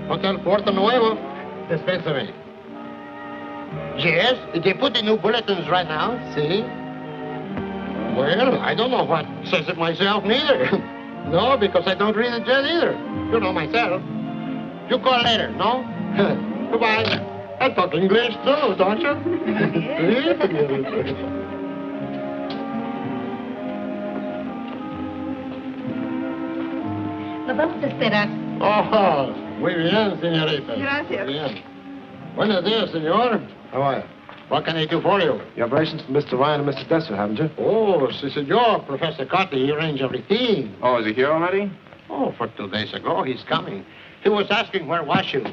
Hotel Puerto Nuevo. Dispensary. Yes, they put the new bulletins right now, see? Well, I don't know what says it myself, neither. No, because I don't read it yet either. You know myself. You call later, no? Goodbye. I talk English too, don't you? Lo vamos a esperar. Oh, muy bien, señorita. Gracias. Muy bien. Buenos días, señor. How are you? What can I do for you? You have relations with Mr. Ryan and Mr. Desser, haven't you? Oh, si, senor. Professor Carter, he arranged everything. Oh, is he here already? Oh, for 2 days ago, he's coming. He was asking where was you.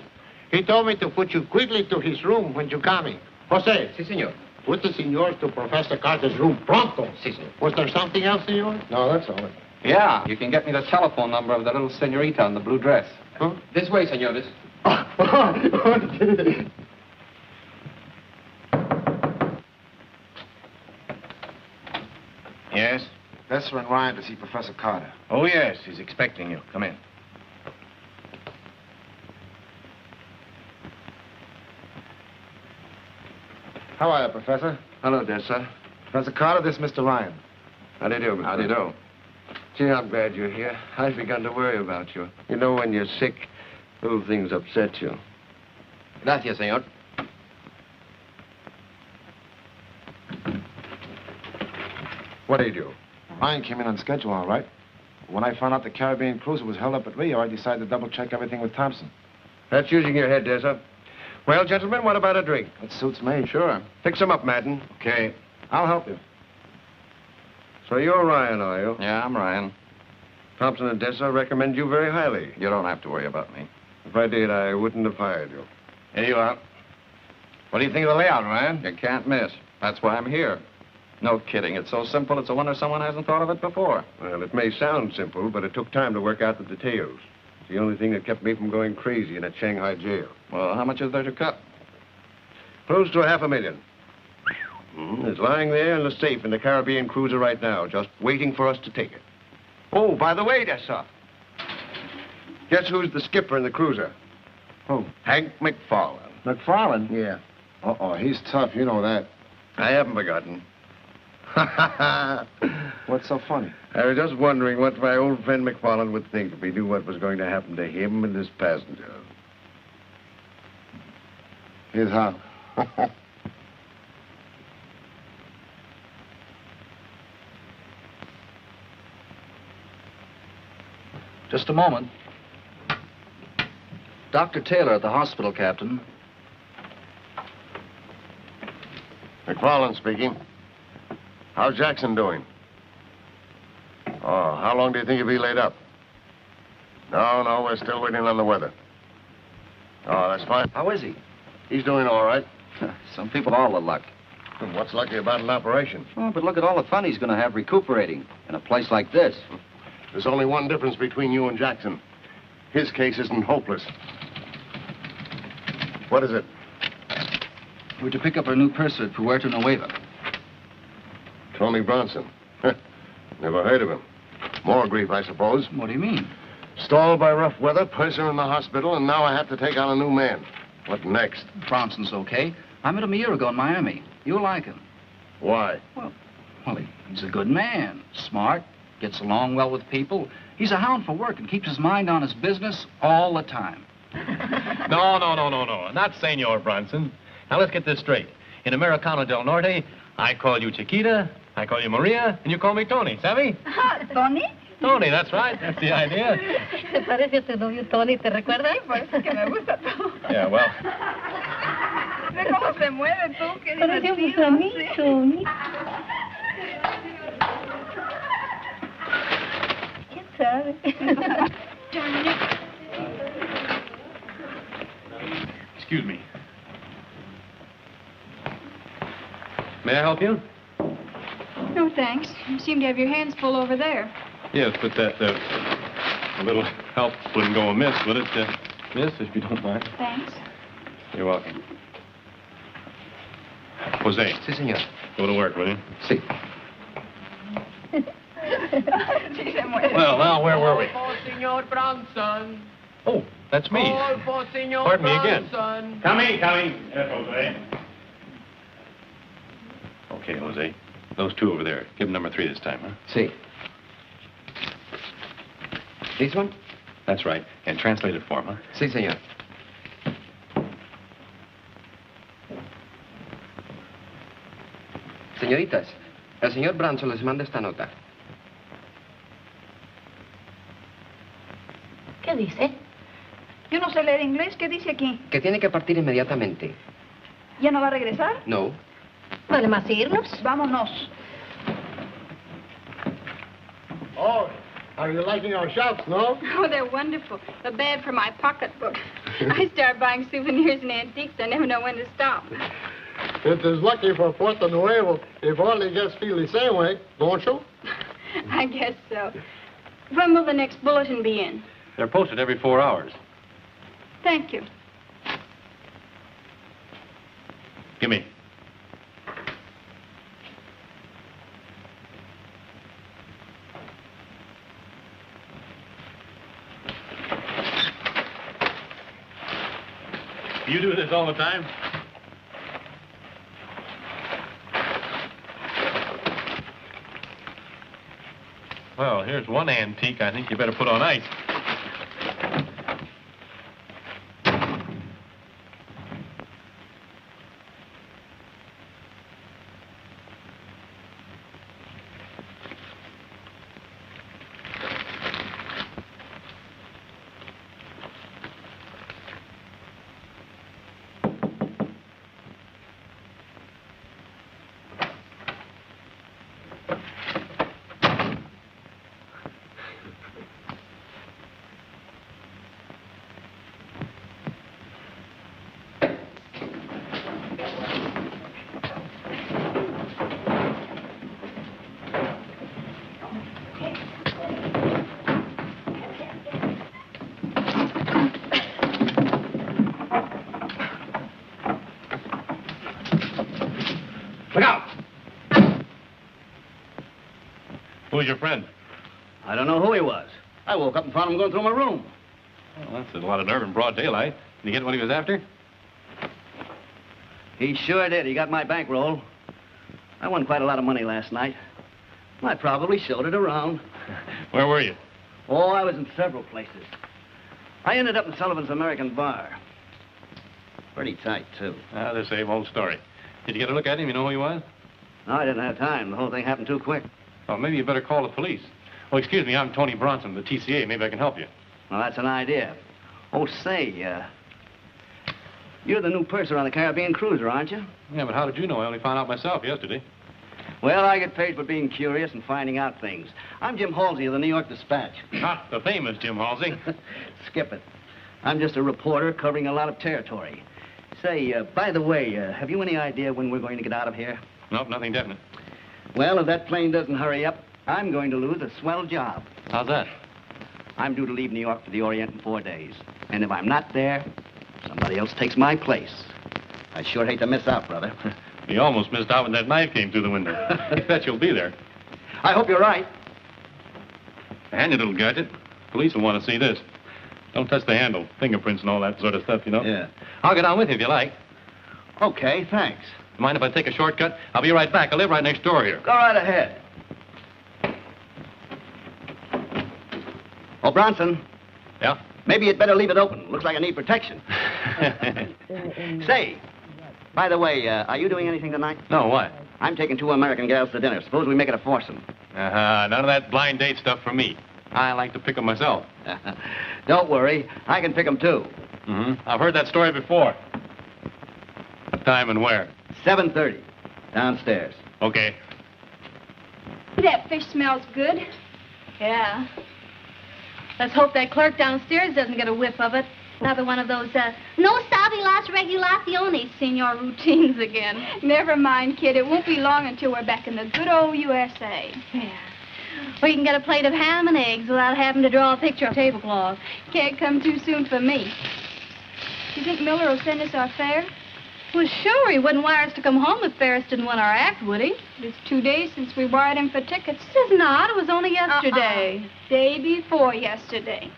He told me to put you quickly to his room when you're coming. Jose. Si, senor. Put the senors to Professor Carter's room pronto. Si, senor. Was there something else, senor? No, that's all. Yeah, you can get me the telephone number of the little senorita in the blue dress. Huh? This way, senores. Yes? Desser and Ryan to see Professor Carter. Oh, yes. He's expecting you. Come in. How are you, Professor? Hello, Desser. Professor Carter, this is Mr. Ryan. How do you do, Mr. How do you do? Gee, I'm glad you're here. I've begun to worry about you. You know, when you're sick, little things upset you. Gracias, senor. What do you do? Ryan came in on schedule, all right. When I found out the Caribbean cruiser was held up at Rio, I decided to double-check everything with Thompson. That's using your head, Desser. Well, gentlemen, what about a drink? It suits me. Sure. Fix 'em up, Madden. Okay. I'll help you. So you're Ryan, are you? Yeah, I'm Ryan. Thompson and Desser recommend you very highly. You don't have to worry about me. If I did, I wouldn't have hired you. Here you are. What do you think of the layout, Ryan? You can't miss. That's why I'm here. No kidding. It's so simple, it's a wonder someone hasn't thought of it before. Well, it may sound simple, but it took time to work out the details. It's the only thing that kept me from going crazy in that Shanghai jail. Well, how much is there to cut? Close to $500,000. It's lying there in the safe in the Caribbean cruiser right now, just waiting for us to take it. Oh, by the way, Desser. Guess who's the skipper in the cruiser? Who? Hank McFarland. McFarland? Yeah. Uh-oh, he's tough, you know that. I haven't forgotten. What's so funny? I was just wondering what my old friend McFarland would think if he knew what was going to happen to him and his passenger. Here's how. Just a moment. Dr. Taylor at the hospital, Captain. McFarland speaking. How's Jackson doing? Oh, how long do you think he'll be laid up? No, we're still waiting on the weather. Oh, that's fine. How is he? He's doing all right. Some people have all the luck. What's lucky about an operation? Oh, but look at all the fun he's going to have recuperating in a place like this. There's only one difference between you and Jackson. His case isn't hopeless. What is it? We're to pick up our new purser at Puerto Nueva. Tony Bronson. Never heard of him. More grief, I suppose. What do you mean? Stalled by rough weather, purser in the hospital, and now I have to take on a new man. What next? Bronson's okay. I met him a year ago in Miami. You'll like him. Why? Well, he's a good man. Smart, gets along well with people. He's a hound for work and keeps his mind on his business all the time. No. Not Senor Bronson. Now, let's get this straight. In Americano del Norte, I call you Chiquita, I call you Maria, and you call me Tony, savvy? ¿Tony? Tony, that's right. That's the idea. Se parece a tu novio Tony, ¿te recuerdas? Sí, por eso es que me gusta todo. Yeah, well. Ve cómo se mueve tú, qué Parecemos divertido. amigos. ¿Quién sabe? Excuse me. May I help you? No, thanks. You seem to have your hands full over there. Yes, but that, a little help wouldn't go amiss, would it, miss, if you don't mind? Thanks. You're welcome. Jose. Si, senor. Go to work, will you? Si. Sí, se mueve. Well, now, where were we? Senor Bronson. Oh, That's me. All for Senor Pardon me again. Bronson. Coming. Yes, Jose. Okay, Jose. Those two over there. Give them number 3 this time, huh? See. This one? That's right. And translate it for them, huh? Sí, señor. Señoritas, el señor Branson les manda esta nota. ¿Qué dice? Yo no sé leer inglés. ¿Qué dice aquí? Que tiene que partir inmediatamente. ¿Ya no va a regresar? No. ¿Vale más irnos? Vámonos. Oh, are you liking our shops, no? Oh, they're wonderful. But bad for my pocketbook. I start buying souvenirs and antiques. I never know when to stop. It is lucky for Puerto Nuevo if all the guests feel the same way, don't you? I guess so. When will the next bulletin be in? They're posted every 4 hours. Thank you. Give me. You do this all the time? Well, here's one antique I think you better put on ice. Look out! Who's your friend? I don't know who he was. I woke up and found him going through my room. Well, that's a lot of nerve in broad daylight. Did you get what he was after? He sure did. He got my bankroll. I won quite a lot of money last night. I probably showed it around. Where were you? Oh, I was in several places. I ended up in Sullivan's American Bar. Pretty tight, too. Ah, the same old story. Did you get a look at him? You know who he was? No, I didn't have time. The whole thing happened too quick. Well, maybe you better call the police. Oh, excuse me, I'm Tony Bronson, the TCA. Maybe I can help you. Well, that's an idea. Oh, say, you're the new purser on the Caribbean cruiser, aren't you? Yeah, but how did you know? I only found out myself yesterday. Well, I get paid for being curious and finding out things. I'm Jim Halsey of the New York Dispatch. Not the famous Jim Halsey. Skip it. I'm just a reporter covering a lot of territory. Say, by the way, have you any idea when we're going to get out of here? Nope, nothing definite. Well, if that plane doesn't hurry up, I'm going to lose a swell job. How's that? I'm due to leave New York for the Orient in 4 days. And if I'm not there, somebody else takes my place. I sure hate to miss out, brother. You almost missed out when that knife came through the window. I bet you'll be there. I hope you're right. Handy little gadget. Police will want to see this. Don't touch the handle. Fingerprints and all that sort of stuff, you know? Yeah. I'll get on with you if you like. Okay, thanks. Mind if I take a shortcut? I'll be right back. I live right next door here. Go right ahead. Oh, Bronson, Yeah? maybe you'd better leave it open. Looks like I need protection. Say, by the way, are you doing anything tonight? No, what? I'm taking 2 American gals to dinner. Suppose we make it a foursome. None of that blind date stuff for me. I like to pick 'em myself. Don't worry. I can pick 'em, too. Mm-hmm. I've heard that story before. What time and where? 7:30. Downstairs. Okay. That fish smells good. Yeah. Let's hope that clerk downstairs doesn't get a whiff of it. Another one of those, no sabe las regulaciones, senor routines again. Never mind, kid. It won't be long until we're back in the good old USA. Yeah. Or you can get a plate of ham and eggs without having to draw a picture of tablecloth. Can't come too soon for me. Do you think Miller will send us our fare? Well, sure, he wouldn't wire us to come home if Ferris didn't want our act, would he? It's 2 days since we wired him for tickets. It's not. It was only yesterday. Day before yesterday.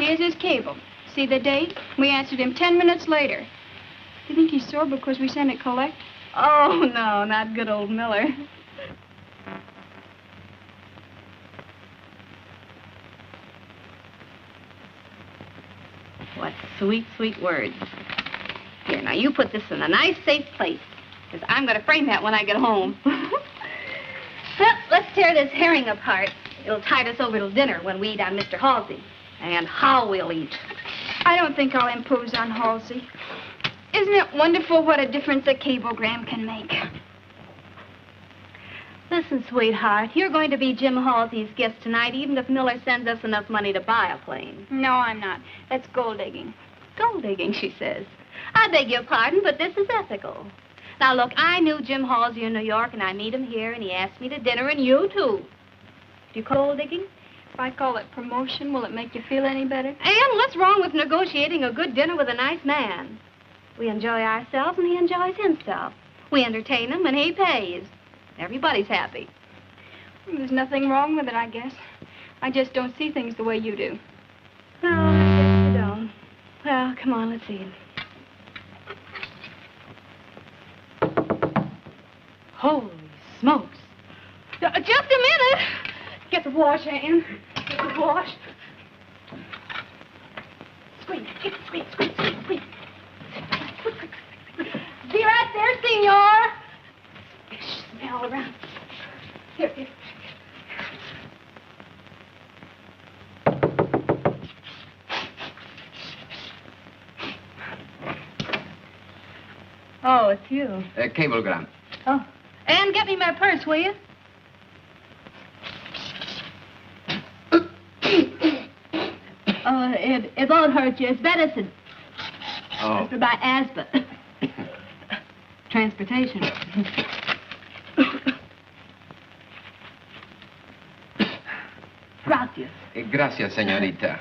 Here's his cable. See the date? We answered him 10 minutes later. Do you think he's sore because we sent it collect? Oh, no, not good old Miller. What sweet, sweet words. Here, now you put this in a nice, safe place, because I'm going to frame that when I get home. Well, let's tear this herring apart. It'll tide us over till dinner when we eat on Mr. Halsey. And how we'll eat. I don't think I'll impose on Halsey. Isn't it wonderful what a difference a cablegram can make? Listen, sweetheart, you're going to be Jim Halsey's guest tonight, even if Miller sends us enough money to buy a plane. No, I'm not. That's gold digging. Gold digging, she says. I beg your pardon, but this is ethical. Now, look, I knew Jim Halsey in New York, and I meet him here, and he asked me to dinner, and you, too. Do you call gold digging? If I call it promotion, will it make you feel any better? And what's wrong with negotiating a good dinner with a nice man? We enjoy ourselves, and he enjoys himself. We entertain him, and he pays. Everybody's happy. There's nothing wrong with it, I guess. I just don't see things the way you do. No, I guess you don't. Well, come on, let's eat. Holy smokes. Just a minute. Get the wash, Ann. Get the wash. Squeeze, squeeze, squeeze, squeeze, squeeze. Be right there, senor. Smell around. Here, here. Oh, it's you. Cablegram. Oh. And get me my purse, will you? Oh, it won't hurt you. It's medicine. Oh. It's by asthma. Transportation. Gracias. Gracias, señorita.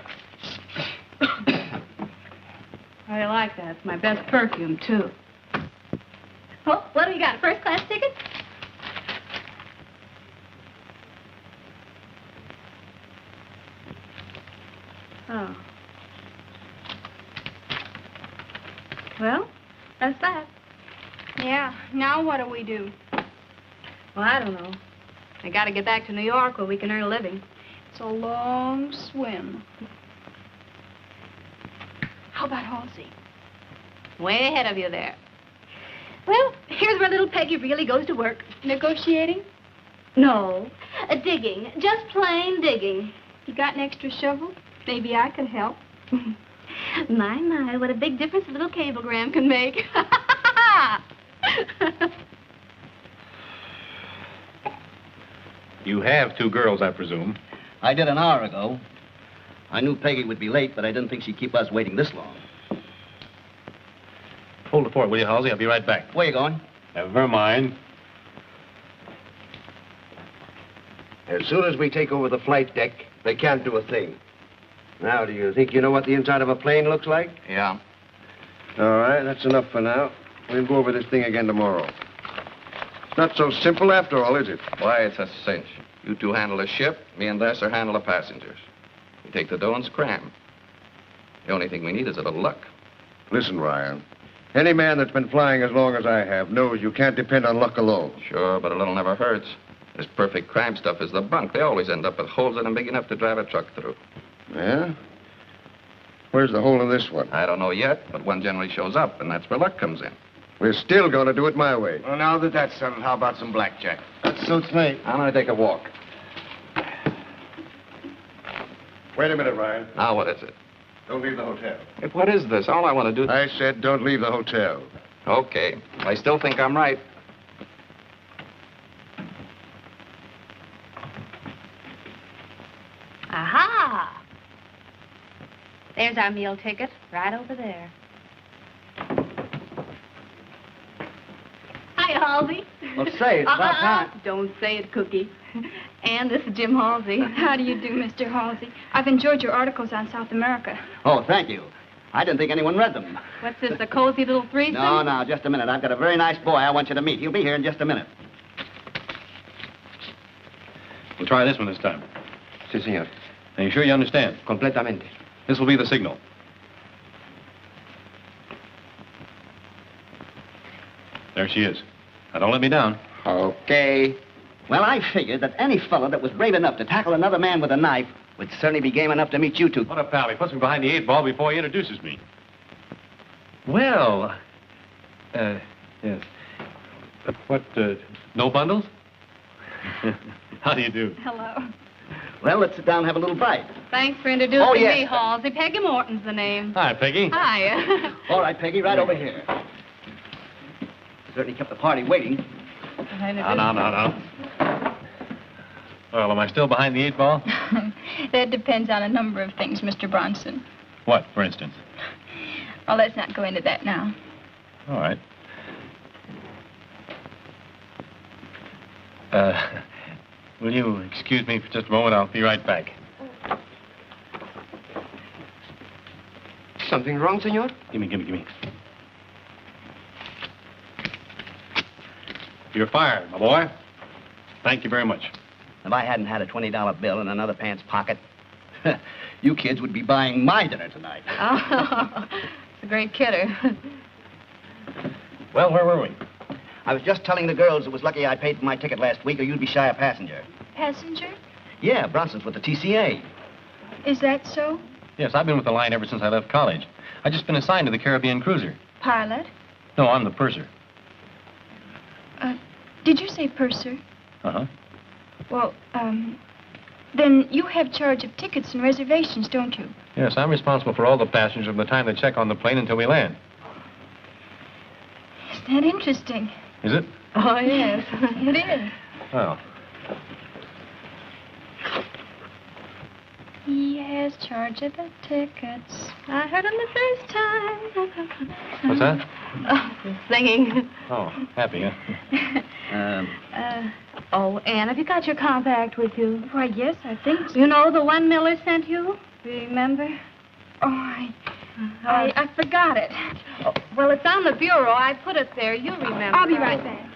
I like that. It's my best perfume, too. Oh, what do you got? A first-class ticket? Oh. Well, that's that. Yeah, now what do we do? Well, I don't know. I got to get back to New York where we can earn a living. It's a long swim. How about Halsey? Way ahead of you there. Well, here's where little Peggy really goes to work. Negotiating? No, digging. Just plain digging. You got an extra shovel? Maybe I could help. My, what a big difference a little cablegram can make. You have two girls, I presume. I did an hour ago. I knew Peggy would be late, but I didn't think she'd keep us waiting this long. Hold the fort, will you, Halsey? I'll be right back. Where you going? Never mind. As soon as we take over the flight deck, they can't do a thing. Now, do you think you know what the inside of a plane looks like? Yeah. All right, that's enough for now. We'll go over this thing again tomorrow. It's not so simple after all, is it? Why, it's a cinch. You two handle the ship, me and Lesser handle the passengers. We take the dough and scram. The only thing we need is a little luck. Listen, Ryan. Any man that's been flying as long as I have knows you can't depend on luck alone. Sure, but a little never hurts. This perfect crime stuff is the bunk. They always end up with holes in them big enough to drive a truck through. Yeah? Where's the hole in this one? I don't know yet, but one generally shows up, and that's where luck comes in. We're still going to do it my way. Well, now that that's settled, how about some blackjack? That suits me. I'm going to take a walk. Wait a minute, Ryan. Now, what is it? Don't leave the hotel. Hey, what is this? All I want to do... I said don't leave the hotel. Okay. I still think I'm right. Aha! There's our meal ticket, right over there. Hi, Halsey. Well, say, it's about time. Don't say it, Cookie. And this is Jim Halsey. How do you do, Mr. Halsey? I've enjoyed your articles on South America. Oh, thank you. I didn't think anyone read them. What's this, a cozy little threesome? No, just a minute. I've got a very nice boy I want you to meet. He'll be here in just a minute. We'll try this one this time. Si, senor. Are you sure you understand? Completamente. This will be the signal. There she is. Now, don't let me down. Okay. Well, I figured that any fellow that was brave enough to tackle another man with a knife would certainly be game enough to meet you two. What a pal. He puts me behind the 8 ball before he introduces me. Well, yes. What, no bundles? How do you do? Hello. Well, let's sit down and have a little bite. Thanks for introducing Oh, yes. me, Halsey. Peggy Morton's the name. Hi, Peggy. Hi. All right, Peggy, right over here. Certainly kept the party waiting. No. Well, am I still behind the 8 ball? That depends on a number of things, Mr. Bronson. What, for instance? Well, let's not go into that now. All right. Will you excuse me for just a moment? I'll be right back. Something wrong, senor? Give me. You're fired, my boy. Thank you very much. If I hadn't had a $20 bill in another pants pocket, you kids would be buying my dinner tonight. Oh, it's a great kidder. Well, where were we? I was just telling the girls it was lucky I paid for my ticket last week, or you'd be shy a passenger. Passenger? Yeah, Bronson's with the TCA. Is that so? Yes, I've been with the line ever since I left college. I've just been assigned to the Caribbean cruiser. Pilot? No, I'm the purser. Did you say purser? Uh-huh. Well, then you have charge of tickets and reservations, don't you? Yes, I'm responsible for all the passengers from the time they check on the plane until we land. Isn't that interesting? Is it? Oh, yes. It is. Well, He has charge of the tickets. I heard him the first time. what's that? Oh, singing. Oh, happy, huh? Oh, Anne, have you got your compact with you? Why, yes, I think so. You know the one Miller sent you? Remember? Oh, I forgot it. Oh, well, it's on the bureau. I put it there. You remember. I'll be right back.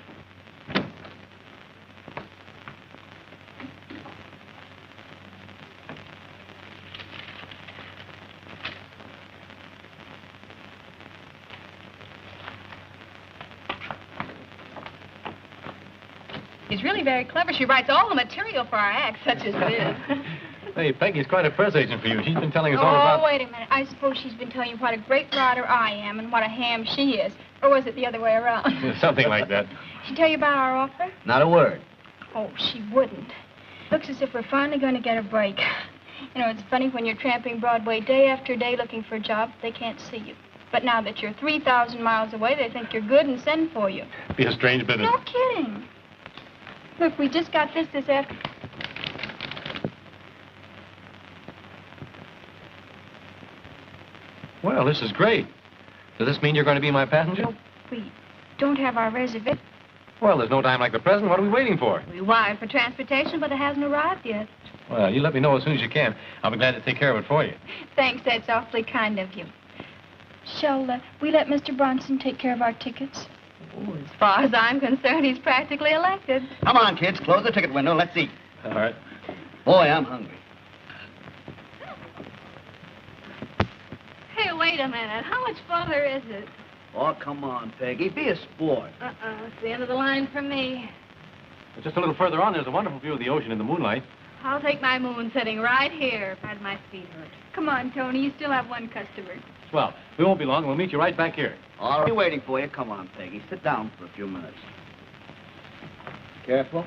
She's really very clever. She writes all the material for our act, such as it is. Hey, Peggy's quite a press agent for you. She's been telling us all Oh, about... wait a minute. I suppose she's been telling you what a great rider I am and what a ham she is. Or was it the other way around? Something like that. She tell you about our offer? Not a word. Oh, she wouldn't. Looks as if we're finally going to get a break. You know, it's funny when you're tramping Broadway day after day looking for a job, they can't see you. But now that you're 3,000 miles away, they think you're good and send for you. Be a strange business. No kidding. Look, we just got this afternoon. Well, this is great. Does this mean you're going to be my passenger? We don't have our reservation. Well, there's no time like the present. What are we waiting for? We wired for transportation, but it hasn't arrived yet. Well, you let me know as soon as you can. I'll be glad to take care of it for you. Thanks, that's awfully kind of you. Shall we let Mr. Bronson take care of our tickets? Oh, as far as I'm concerned, he's practically elected. Come on, kids, close the ticket window. Let's eat. All right. Boy, I'm hungry. Hey, wait a minute. How much farther is it? Oh, come on, Peggy. Be a sport. It's the end of the line for me. Just a little further on, there's a wonderful view of the ocean in the moonlight. I'll take my moon sitting right here. I've had my feet hurt. Come on, Tony. You still have one customer. Swell. We won't be long. We'll meet you right back here. All right, waiting for you. Come on, Peggy. Sit down for a few minutes. Careful.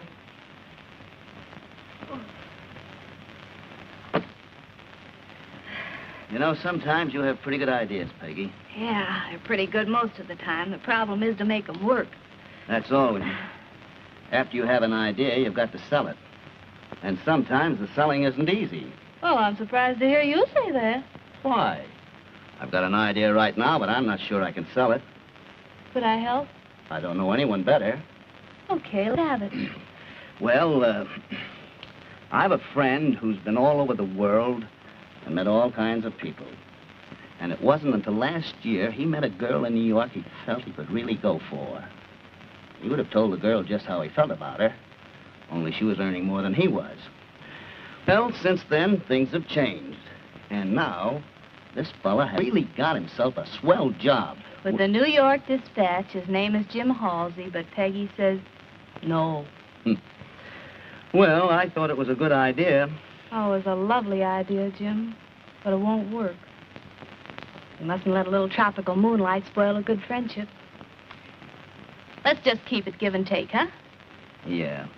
You know, sometimes you have pretty good ideas, Peggy. Yeah, they're pretty good most of the time. The problem is to make them work. That's always. After you have an idea, you've got to sell it. And sometimes the selling isn't easy. Well, I'm surprised to hear you say that. Why? I've got an idea right now, but I'm not sure I can sell it. Could I help? I don't know anyone better. Okay, let's have it. Well, I have a friend who's been all over the world and met all kinds of people. And it wasn't until last year he met a girl in New York he felt he could really go for. He would have told the girl just how he felt about her, only she was earning more than he was. Well, since then, things have changed. And now, This fella has really got himself a swell job. With the New York Dispatch, his name is Jim Halsey, but Peggy says no. Well, I thought it was a good idea. Oh, it was a lovely idea, Jim, but it won't work. You mustn't let a little tropical moonlight spoil a good friendship. Let's just keep it give and take, huh? Yeah.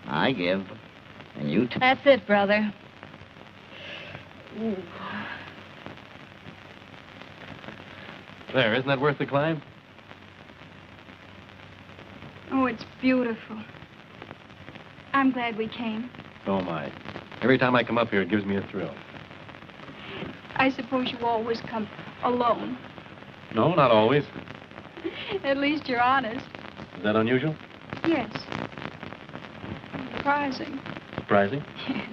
I give, and you take. That's it, brother. Ooh. There, isn't that worth the climb? Oh, it's beautiful. I'm glad we came. So am I. Every time I come up here, it gives me a thrill. I suppose you always come alone. No, not always. At least you're honest. Is that unusual? Yes. Surprising. Surprising? Yes.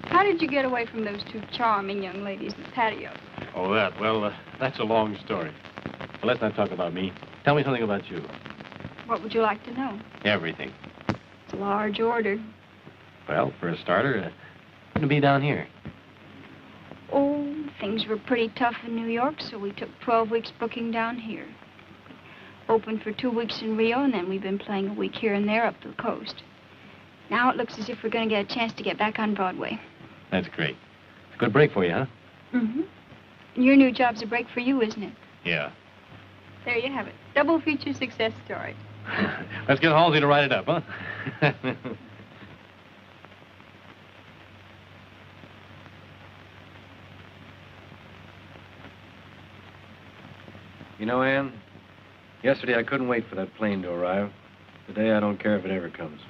How did you get away from those two charming young ladies in the patio? Oh, that. Well, that's a long story. But let's not talk about me. Tell me something about you. What would you like to know? Everything. It's a large order. Well, for a starter, wouldn't it be down here? Oh, things were pretty tough in New York, so we took 12 weeks booking down here. Opened for 2 weeks in Rio, and then we've been playing a week here and there up the coast. Now it looks as if we're going to get a chance to get back on Broadway. That's great. It's a good break for you, huh? Mm-hmm. Your new job's a break for you, isn't it? Yeah. There you have it. Double feature success story. Let's get Halsey to write it up, huh? You know, Ann, yesterday I couldn't wait for that plane to arrive. Today I don't care if it ever comes.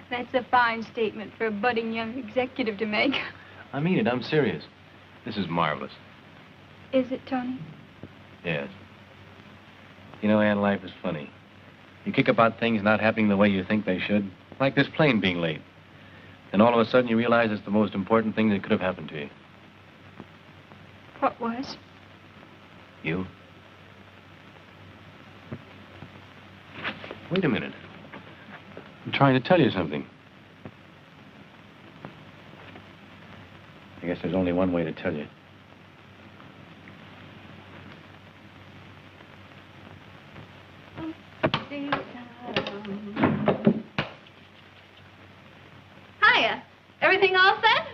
That's a fine statement for a budding young executive to make. I mean it, I'm serious. This is marvelous. Is it, Tony? Yes. You know, Ann, life is funny. You kick about things not happening the way you think they should, like this plane being late. Then all of a sudden you realize it's the most important thing that could have happened to you. What was? You. Wait a minute. I'm trying to tell you something. I guess there's only one way to tell you. Hiya. Everything all set?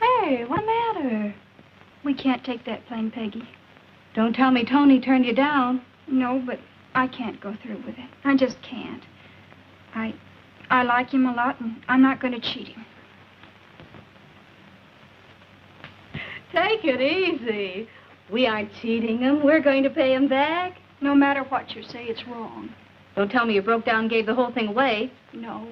Hey, what's the matter? We can't take that plane, Peggy. Don't tell me Tony turned you down. No, but I can't go through with it. I just can't. I like him a lot, and I'm not going to cheat him. Take it easy. We aren't cheating him. We're going to pay him back. No matter what you say, it's wrong. Don't tell me you broke down and gave the whole thing away. No.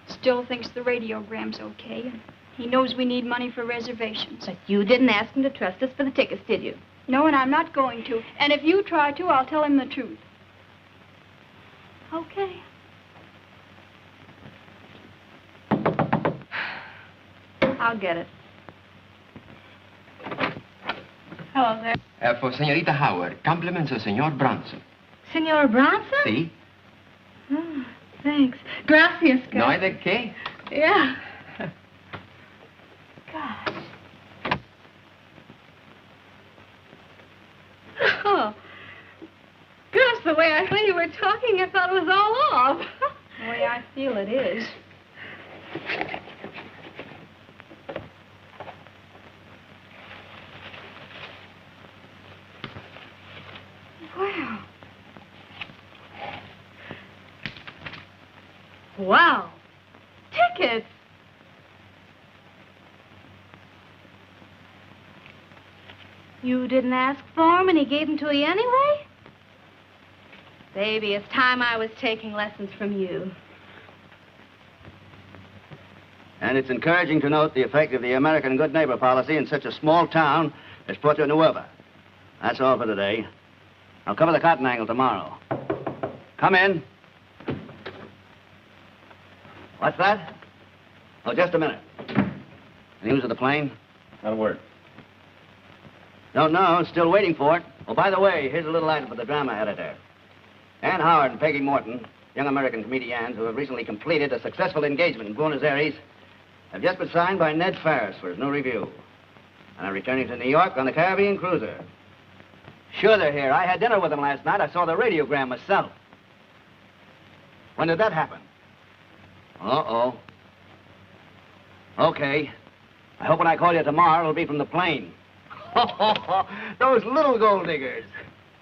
Still thinks the radiogram's okay, and he knows we need money for reservations. But you didn't ask him to trust us for the tickets, did you? No, and I'm not going to. And if you try to, I'll tell him the truth. Okay. I'll get it. Hello there. For Señorita Howard, compliments of Señor Bronson. Senor Bronson? ¿Sí? Oh, thanks. Gracias, guys. No hay de qué. Yeah. Gosh. Oh. Gosh, the way I thought you were talking, I thought it was all off. The way I feel it is. Wow. Wow. Tickets. You didn't ask for him and he gave them to you anyway? Baby, it's time I was taking lessons from you. And it's encouraging to note the effect of the American good neighbor policy in such a small town as Puerto Nueva. That's all for today. I'll cover the cotton angle tomorrow. Come in. What's that? Oh, just a minute. News of the plane? Not a word. Don't know. Still waiting for it. Oh, by the way, here's a little item for the drama editor. Ann Howard and Peggy Morton young American comedians who have recently completed a successful engagement in Buenos Aires have just been signed by Ned Ferris for his new review. And are returning to New York on the Caribbean cruiser. Sure, they're here. I had dinner with them last night. I saw the radiogram myself. When did that happen? Uh-oh. Okay. I hope when I call you tomorrow, it'll be from the plane. Those little gold diggers.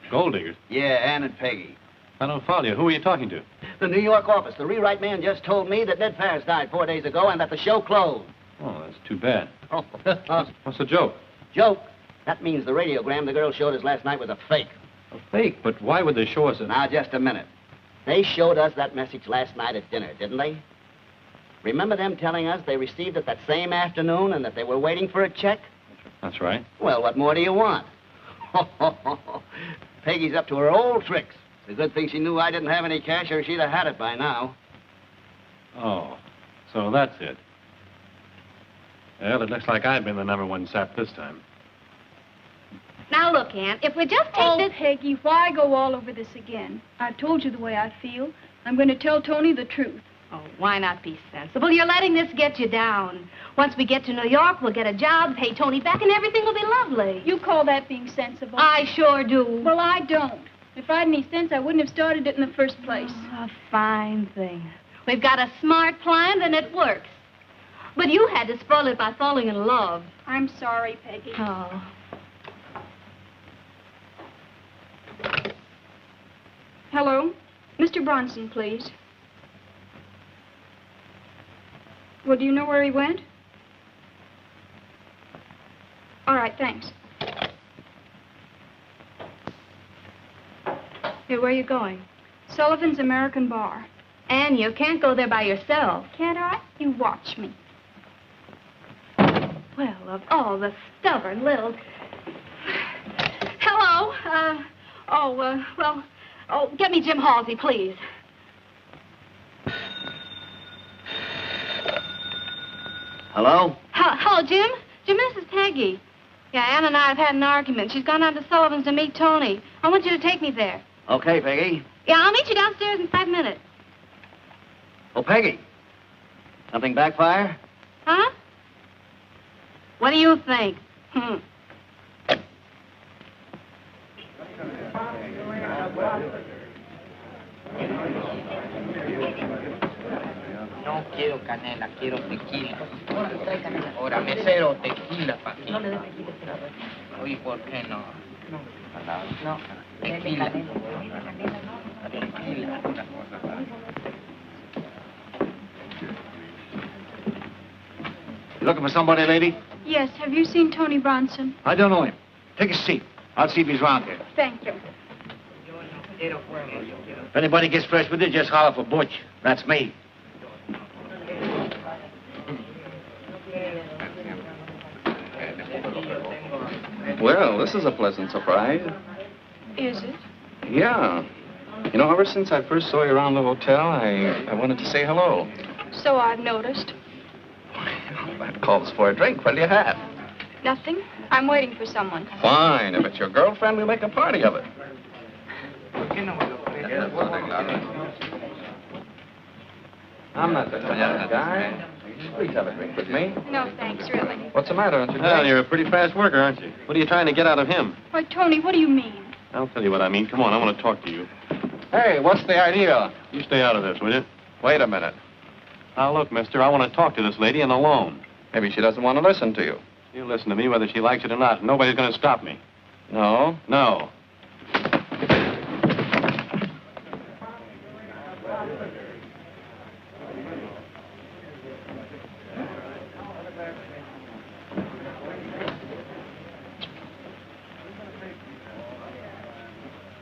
Gold diggers? Yeah, Ann and Peggy. I don't follow you. Who are you talking to? The New York office. The rewrite man just told me that Ned Ferris died 4 days ago and that the show closed. Oh, that's too bad. Oh. What's the joke? Joke? That means the radiogram the girl showed us last night was a fake. A fake? But why would they show us it? Now, just a minute. They showed us that message last night at dinner, didn't they? Remember them telling us they received it that same afternoon and that they were waiting for a check? That's right. Well, what more do you want? Peggy's up to her old tricks. It's a good thing she knew I didn't have any cash or she'd have had it by now. Oh, so that's it. Well, it looks like I've been the #1 sap this time. Now, look, Aunt, if we just take this... Peggy, why go all over this again? I've told you the way I feel. I'm going to tell Tony the truth. Oh, why not be sensible? You're letting this get you down. Once we get to New York, we'll get a job, pay Tony back, and everything will be lovely. You call that being sensible? I sure do. Well, I don't. If I had any sense, I wouldn't have started it in the first place. Oh, a fine thing. We've got a smart plan, and it works. But you had to spoil it by falling in love. I'm sorry, Peggy. Oh. Hello? Mr. Bronson, please. Well, do you know where he went? All right, thanks. Hey, where are you going? Sullivan's American Bar. Anne, you can't go there by yourself. Can't I? You watch me. Well, of all the stubborn little... Hello. Get me Jim Halsey, please. Hello? Hello, Jim? Jim, this is Peggy. Yeah, Ann and I have had an argument. She's gone down to Sullivan's to meet Tony. I want you to take me there. Okay, Peggy. Yeah, I'll meet you downstairs in 5 minutes. Oh, Peggy. Something backfire? Huh? What do you think? No quiero canela, quiero tequila. Ahora, mesero, tequila para aquí. No le des tequila. Oye, ¿por qué no? No. Tequila. Tequila. You looking for somebody, lady? Yes, have you seen Tony Bronson? I don't know him. Take a seat. I'll see if he's around here. Thank you. If anybody gets fresh with you, just holler for Butch. That's me. Well, this is a pleasant surprise. Is it? Yeah. You know, ever since I first saw you around the hotel, I wanted to say hello. So I've noticed. That calls for a drink. What'll you have? Nothing. I'm waiting for someone. Fine. If it's your girlfriend, we'll make a party of it. I'm not the kind of guy. Please have a drink with me. No, thanks, really. What's the matter, aren't you? Well, you're a pretty fast worker, aren't you? What are you trying to get out of him? Why, Tony, what do you mean? I'll tell you what I mean. Come on, I want to talk to you. Hey, what's the idea? You stay out of this, will you? Wait a minute. Now, look, mister, I want to talk to this lady and alone. Maybe she doesn't want to listen to you. You listen to me whether she likes it or not. Nobody's going to stop me. No? No.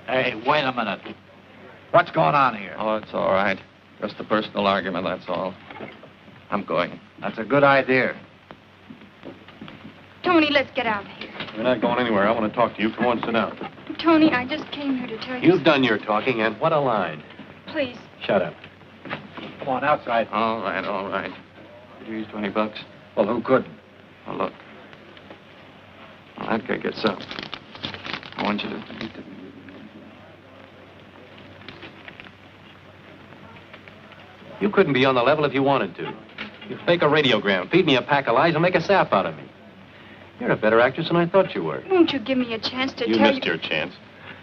Hey, wait a minute. What's going on here? Oh, it's all right. Just a personal argument, that's all. I'm going. That's a good idea. Tony, let's get out of here. We're not going anywhere. I want to talk to you. Come on, sit down. Tony, I just came here to tell you... You've done your talking, and what a line. Please. Shut up. Come on, outside. All right, all right. Could you use $20? Well, who couldn't? Oh, look. Well, that guy gets up. I want you to... You couldn't be on the level if you wanted to. You fake a radiogram, feed me a pack of lies, and make a sap out of me. You're a better actress than I thought you were. Won't you give me a chance to You tell missed your chance.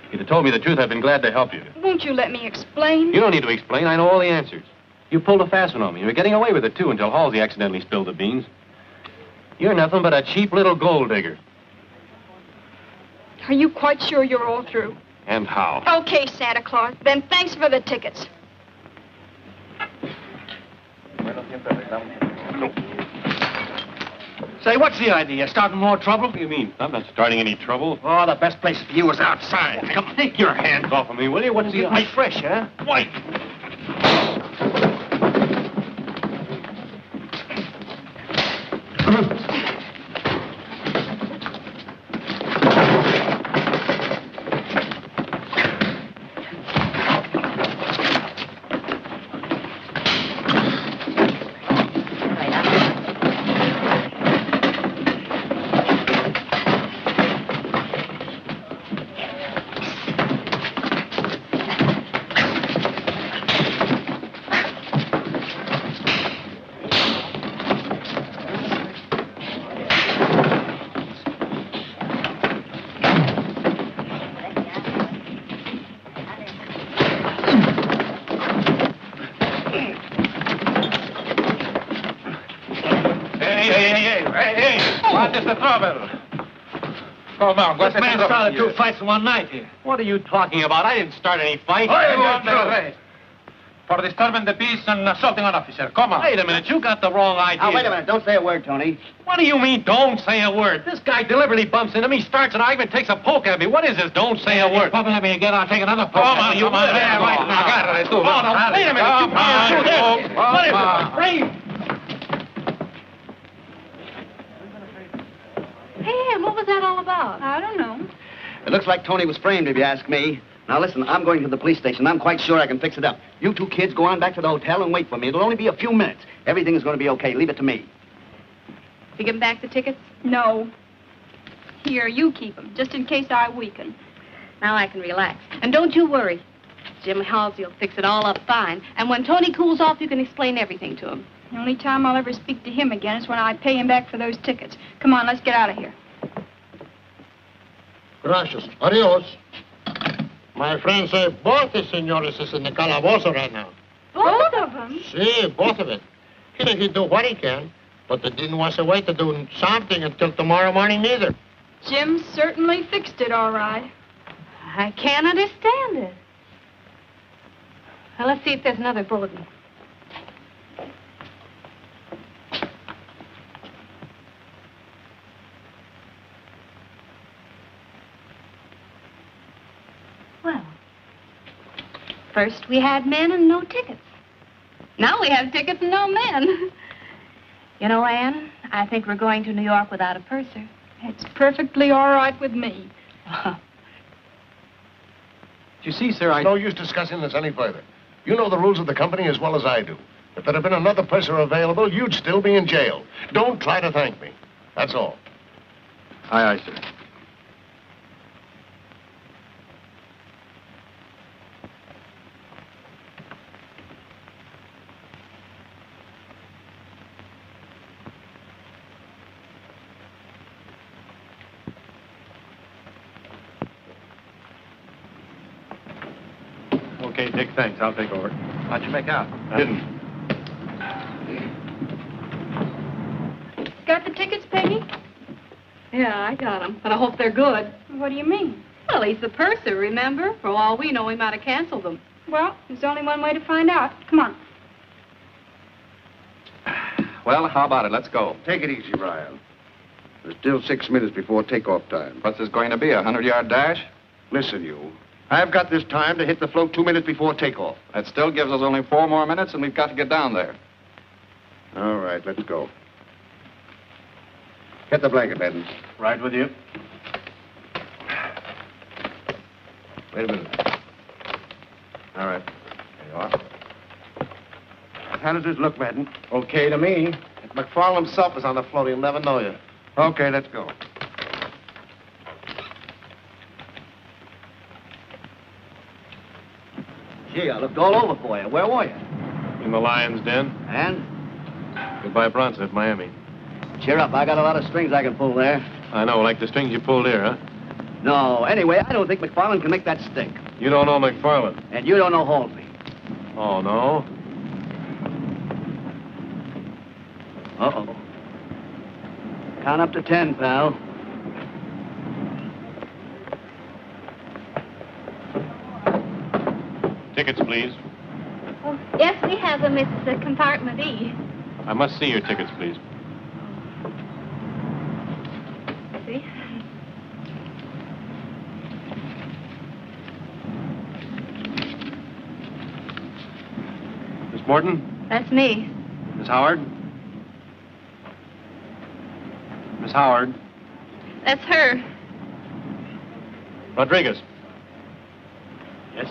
If you'd have told me the truth, I'd been glad to help you. Won't you let me explain? You don't need to explain. I know all the answers. You pulled a fast one on me. You were getting away with it, too, until Halsey accidentally spilled the beans. You're nothing but a cheap little gold digger. Are you quite sure you're all through? And how? Okay, Santa Claus. Then thanks for the tickets. Say, what's the idea? Starting more trouble? What do you mean? I'm not starting any trouble. Oh, the best place for you is outside. Come on, take your hands Off of me, will you? What's the... My fresh, huh? Wait. What is the trouble? Come on, what's the man started two fights in one night here. What are you talking about? I didn't start any fight. For disturbing the peace and assaulting an officer. Come on. Wait a minute. You got the wrong idea. Now, wait a minute. Don't say a word, Tony. What do you mean, don't say a word? This guy deliberately bumps into me, starts an argument, takes a poke at me. What is this? Don't say a word. Let me again. I'll take another poke. Come on, you there right now. Wait a minute. What is it? Frame. Hey, what was that all about? I don't know. It looks like Tony was framed, if you ask me. Now, listen, I'm going to the police station. I'm quite sure I can fix it up. You two kids go on back to the hotel and wait for me. It'll only be a few minutes. Everything is going to be okay. Leave it to me. You give him back the tickets? No. Here, you keep them, just in case I weaken. Now I can relax. And don't you worry. Jim Halsey will fix it all up fine. And when Tony cools off, you can explain everything to him. The only time I'll ever speak to him again is when I pay him back for those tickets. Come on, let's get out of here. Gracias. Adios. My friend say both the senores is in the calabozo right now. Both of them? See, both of it. He think he do what he can, but they didn't want to wait to do something until tomorrow morning neither. Jim certainly fixed it all right. I can't understand it. Well, let's see if there's another bulletin. Well, first we had men and no tickets. Now we have tickets and no men. You know, Anne, I think we're going to New York without a purser. It's perfectly all right with me. You see, sir, No use discussing this any further. You know the rules of the company as well as I do. If there had been another purser available, you'd still be in jail. Don't try to thank me. That's all. Aye, aye, sir. Okay, Dick, thanks. I'll take over. How'd you make out? Didn't. Got the tickets, Peggy? Yeah, I got them, but I hope they're good. What do you mean? Well, he's the purser, remember? For all we know, he might have canceled them. Well, there's only one way to find out. Come on. Well, how about it? Let's go. Take it easy, Ryan. There's still 6 minutes before takeoff time. What's this going to be, a 100-yard dash? Listen, you. I've got this time to hit the float 2 minutes before takeoff. That still gives us only 4 more minutes, and we've got to get down there. All right, let's go. Get the blanket, Madden. Right with you. Wait a minute. All right. There you are. How does this look, Madden? Okay to me. If McFarland himself is on the float, he'll never know you. Okay, let's go. Gee, I looked all over for you. Where were you? In the Lion's Den. And? Goodbye, Bronson at Miami. Cheer up. I got a lot of strings I can pull there. I know, like the strings you pulled here, huh? No. Anyway, I don't think McFarland can make that stick. You don't know McFarland. And you don't know Halsey. Oh, no? Uh-oh. Count up to 10, pal. Tickets, please. Oh, yes, we have them. It's compartment E. I must see your tickets, please. See? Miss Morton? That's me. Miss Howard? Miss Howard? That's her. Rodriguez? Yes?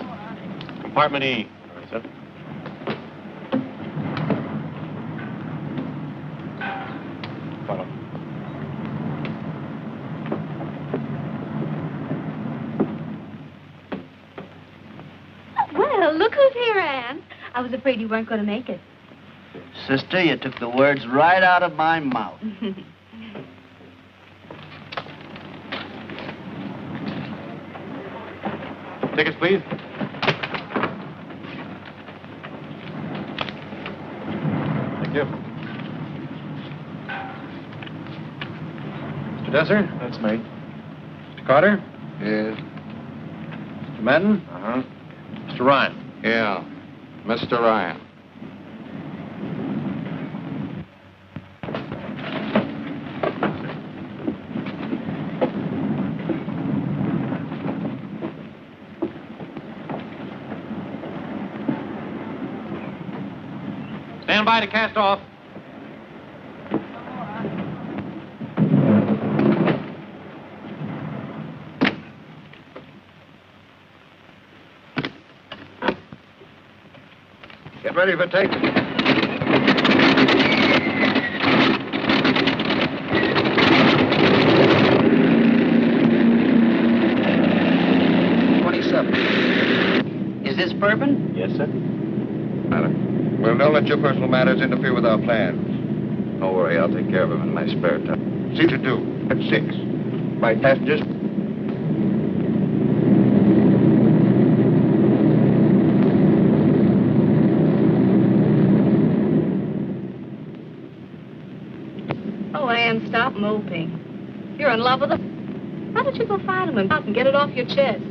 Compartment E. All right, sir. Follow. Well, look who's here, Anne. I was afraid you weren't going to make it. Sister, you took the words right out of my mouth. Tickets, please. Thank you. Mr. Desser? That's me. Mr. Carter? Yes. Mr. Madden? Uh-huh. Mr. Ryan? Yeah. Mr. Ryan. Stand by to cast off. Get ready for take. Is this bourbon? Yes, sir. Well, don't let your personal matters interfere with our plans. Don't worry, I'll take care of him in my spare time. See to do. At 6. My passengers. Oh, Anne, stop moping. You're in love with him. Why don't you go find him and get it off your chest?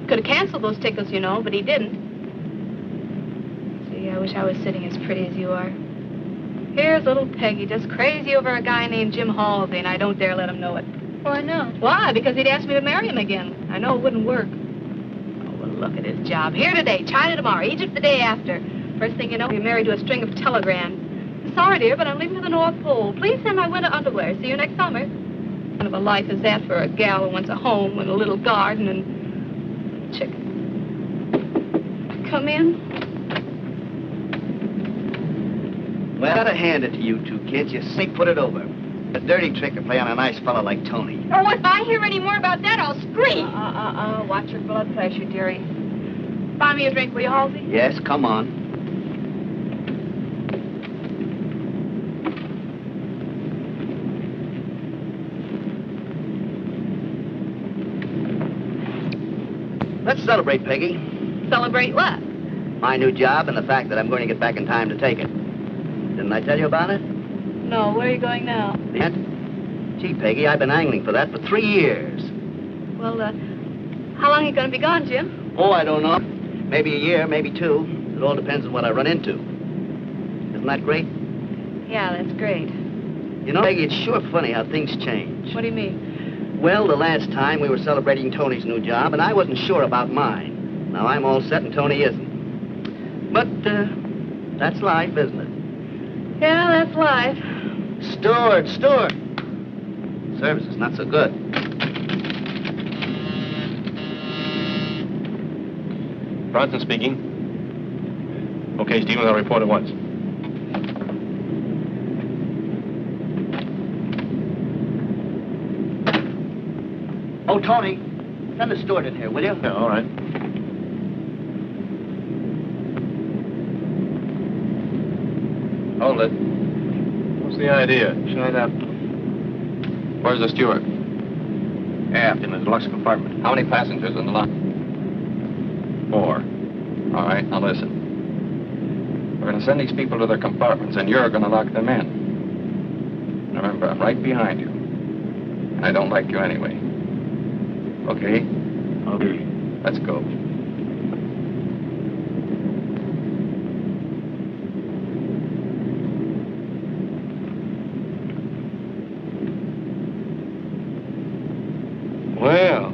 Could have canceled those tickets, you know, but he didn't. I wish I was sitting as pretty as you are. Here's little Peggy, just crazy over a guy named Jim Halsey, and I don't dare let him know it. Why not? Why? Because he'd asked me to marry him again. I know it wouldn't work. Oh, well, look at his job. Here today, China tomorrow, Egypt the day after. First thing you know, you're married to a string of telegrams. Sorry, dear, but I'm leaving for the North Pole. Please send my winter underwear. See you next summer. What kind of a life is that for a gal who wants a home and a little garden and chicken? Come in. Well, I gotta hand it to you two kids. You simply put it over. A dirty trick to play on a nice fellow like Tony. Oh, if I hear any more about that, I'll scream. Watch your blood pressure, dearie. Buy me a drink, will you, Halsey? Yes, come on. Let's celebrate, Peggy. Celebrate what? My new job and the fact that I'm going to get back in time to take it. Didn't I tell you about it? No, where are you going now? Yet? Gee, Peggy, I've been angling for that for 3 years. Well, how long are you going to be gone, Jim? Oh, I don't know. Maybe a year, maybe 2. It all depends on what I run into. Isn't that great? Yeah, that's great. You know, Peggy, it's sure funny how things change. What do you mean? Well, the last time we were celebrating Tony's new job, and I wasn't sure about mine. Now I'm all set and Tony isn't. But, that's life, isn't it? Yeah, that's life. Steward! Service is not so good. Bronson speaking. Okay, Stevens, I'll report at once. Oh, Tony, send the steward in here, will you? Yeah, all right. Hold it. What's the idea? Shut up. Where's the steward? Aft in the deluxe compartment. How many passengers in the line? 4. All right, now listen. We're going to send these people to their compartments, and you're going to lock them in. Remember, I'm right behind you. And I don't like you anyway. Okay? Okay. Let's go. Well,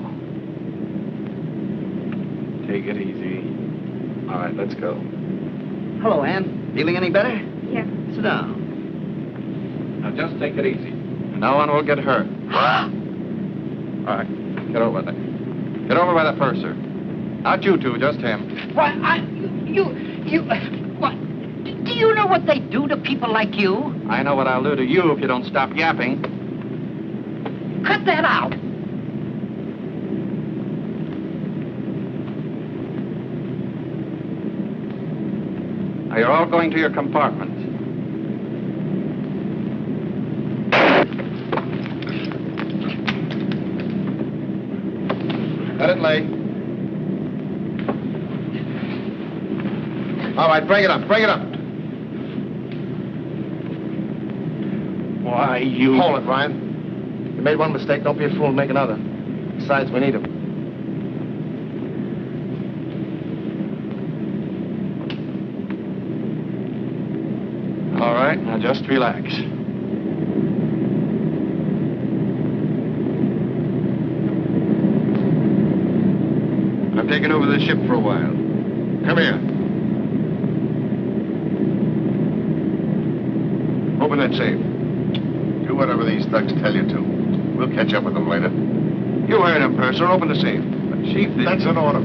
Take it easy. All right, let's go. Hello, Ann. Feeling any better? Yeah. Sit down. Now, just take it easy. No one will get hurt. All right, get over there. Get over by the purser. Not you two, just him. Why, what? Do you know what they do to people like you? I know what I'll do to you if you don't stop yapping. Cut that out. Now, you're all going to your compartments. Let it lay. All right, break it up, break it up. why, you... Hold it, Ryan. You made one mistake. Don't be a fool and make another. Besides, we need him. All right, now just relax. I'm taking over the ship for a while. Come here. Open that safe. Do whatever these thugs tell you to. We'll catch up with them later. You heard him, Purser. Open the safe. But Chief, that's an order.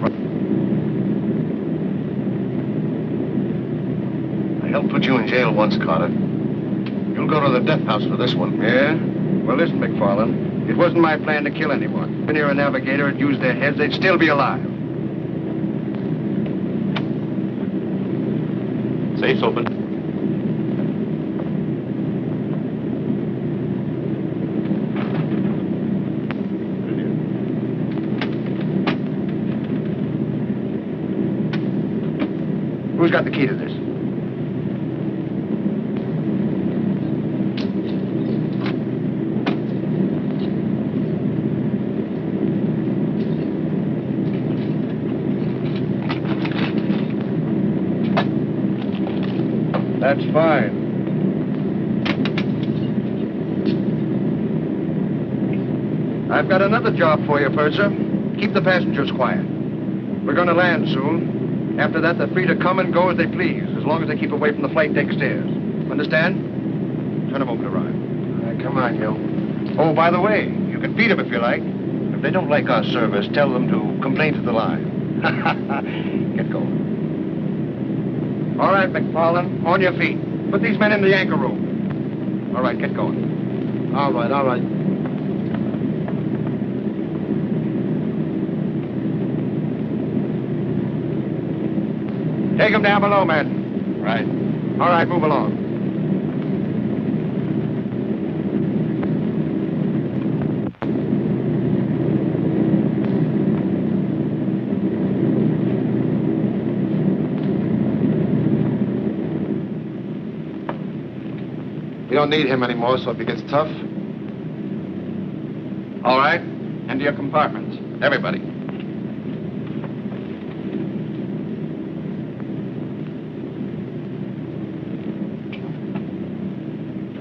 I helped put you in jail once, Carter. You'll go to the death house for this one. Yeah? Well, listen, McFarlane. It wasn't my plan to kill anyone. When you're a navigator and used their heads, they'd still be alive. Safe's open. Who's got the key to this? That's fine. I've got another job for you, Purser. Keep the passengers quiet. We're going to land soon. After that, they're free to come and go as they please, as long as they keep away from the flight deck stairs. Understand? Turn them over to Ryan. All right, come on, you. Oh, by the way, you can beat them if you like. If they don't like our service, tell them to complain to the line. Get going. All right, McFarlane, on your feet. Put these men in the anchor room. All right, get going. All right, all right. Take them down below, men. Right. All right, move along. We don't need him anymore, so if he gets tough... All right, into your compartments. Everybody.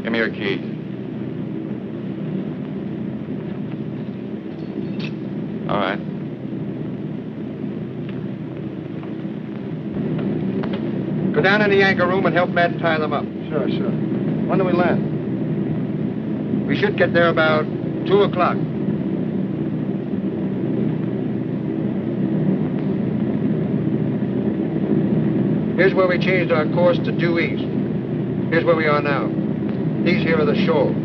Give me your keys. All right. Go down in the anchor room and help Matt tie them up. Sure, sure. When do we land? We should get there about 2 o'clock. Here's where we changed our course to due east. Here's where we are now. These here are the shoals.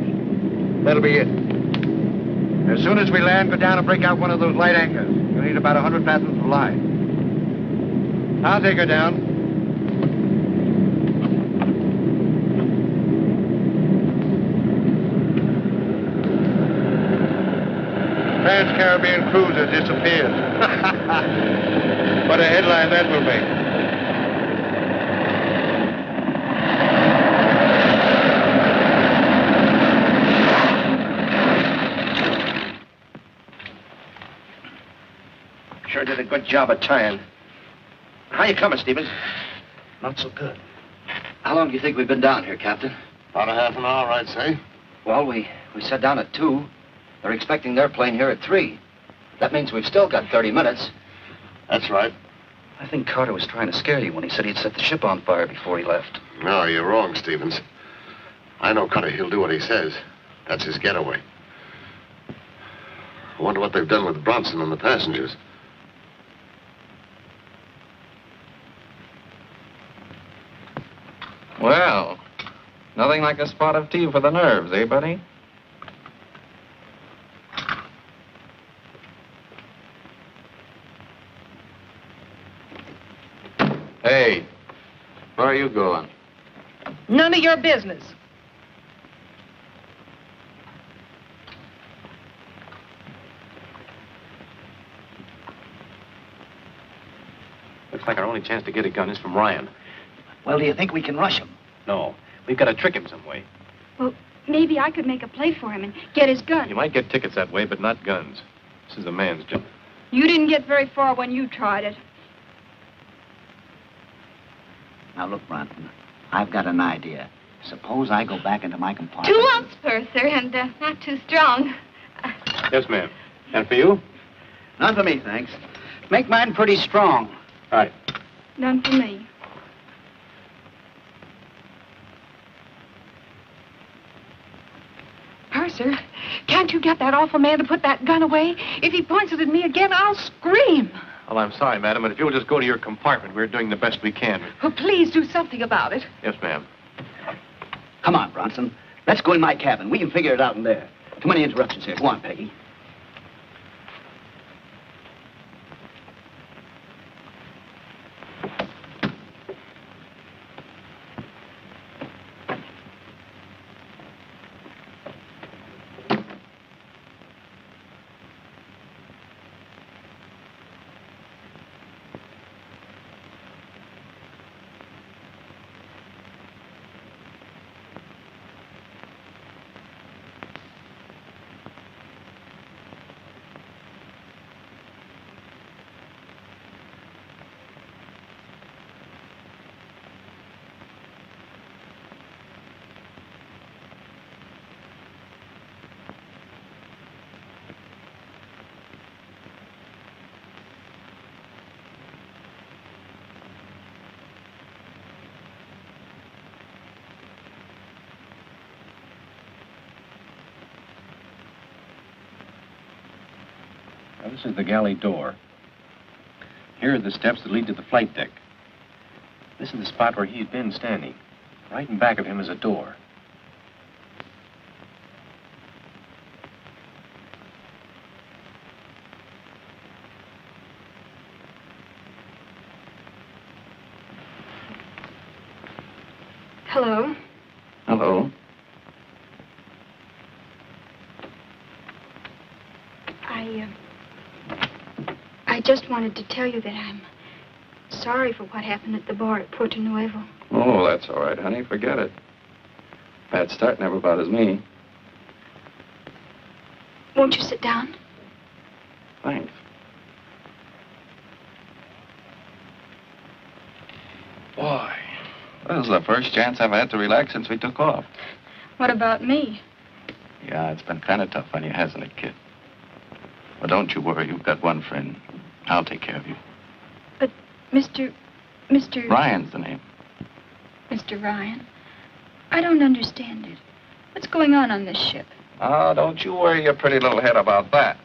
That'll be it. As soon as we land, go down and break out one of those light anchors. You'll need about 100 fathoms of line. I'll take her down. Caribbean cruiser disappears. What a headline that will make. Sure did a good job of tying. How you coming, Stevens? Not so good. How long do you think we've been down here, Captain? About a half an hour, I'd say. Well, we set down at 2. They're expecting their plane here at 3. That means we've still got 30 minutes. That's right. I think Carter was trying to scare you when he said he'd set the ship on fire before he left. No, you're wrong, Stevens. I know Cutter. He'll do what he says. That's his getaway. I wonder what they've done with Bronson and the passengers. Well, nothing like a spot of tea for the nerves, eh, buddy? Hey, where are you going? None of your business. Looks like our only chance to get a gun is from Ryan. Well, do you think we can rush him? No, we've got to trick him some way. Well, maybe I could make a play for him and get his gun. You might get tickets that way, but not guns. This is a man's job. You didn't get very far when you tried it. Now, look, Bronson, I've got an idea. Suppose I go back into my compartment. 2 ounce purser and not too strong. Yes, ma'am. And for you? None for me, thanks. Make mine pretty strong. Right. None for me. Purser, can't you get that awful man to put that gun away? If he points it at me again, I'll scream. Well, I'm sorry, madam, but if you'll just go to your compartment, we're doing the best we can. Oh, please do something about it. Yes, ma'am. Come on, Bronson. Let's go in my cabin. We can figure it out in there. Too many interruptions here. Go on, Peggy. Now, this is the galley door. Here are the steps that lead to the flight deck. This is the spot where he's been standing. Right in back of him is a door. Hello. Hello. I just wanted to tell you that I'm sorry for what happened at the bar at Puerto Nuevo. Oh, that's all right, honey. Forget it. Bad start never bothers me. Won't you sit down? Thanks. Boy, this is the first chance I've had to relax since we took off. What about me? Yeah, it's been kind of tough on you, hasn't it, kid? But don't you worry. You've got one friend. I'll take care of you. But Mr. Ryan's the name. Mr. Ryan, I don't understand it. What's going on this ship? Oh, don't you worry your pretty little head about that.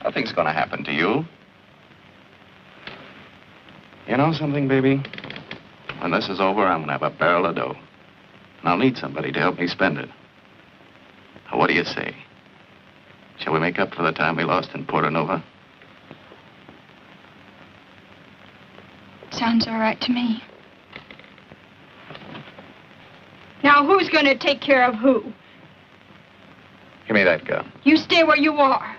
Nothing's going to happen to you. You know something, baby? When this is over, I'm going to have a barrel of dough. And I'll need somebody to help me spend it. Now, what do you say? Shall we make up for the time we lost in Porto Nova? Sounds all right to me. Now, who's going to take care of who? Give me that gun. You stay where you are.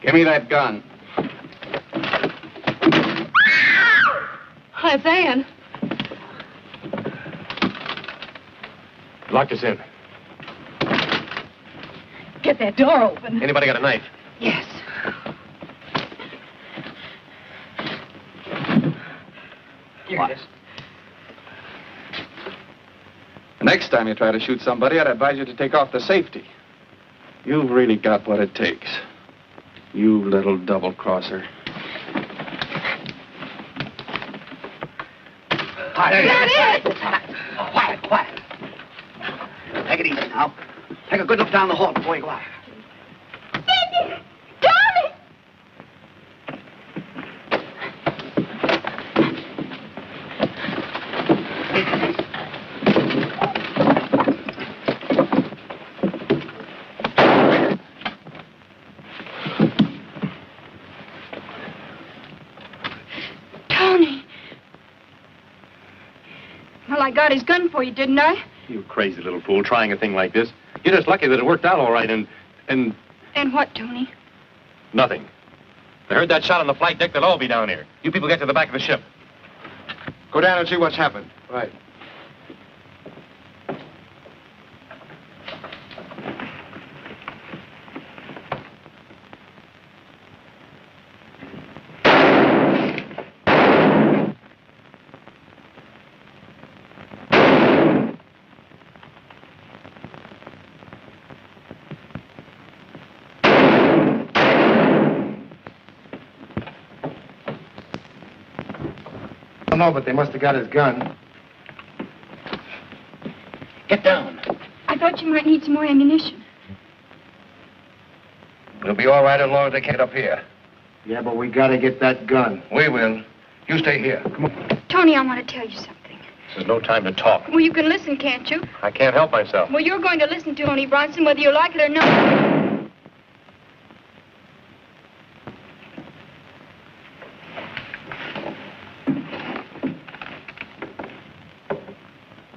Give me that gun. Hi, it's Ann. Lock us in. Get that door open. Anybody got a knife? Yes. Here it is. Next time you try to shoot somebody, I'd advise you to take off the safety. You've really got what it takes. You little double-crosser. Quiet. Quiet. Take it easy now. Take a good look down the hall before you go out. Tommy! Tony. Well, I got his gun for you, didn't I? You crazy little fool, trying a thing like this. You're just lucky that it worked out all right, and And what, Tony? nothing. They heard that shot on the flight deck, they'll all be down here. You people get to the back of the ship. Go down and see what's happened. Right. I don't know, but they must have got his gun. Get down. I thought you might need some more ammunition. We'll be all right as long as they get up here. Yeah, but we gotta get that gun. We will. You stay here. Come on. Tony, I want to tell you something. This is no time to talk. Well, you can listen, can't you? I can't help myself. Well, you're going to listen to Tony Bronson whether you like it or not.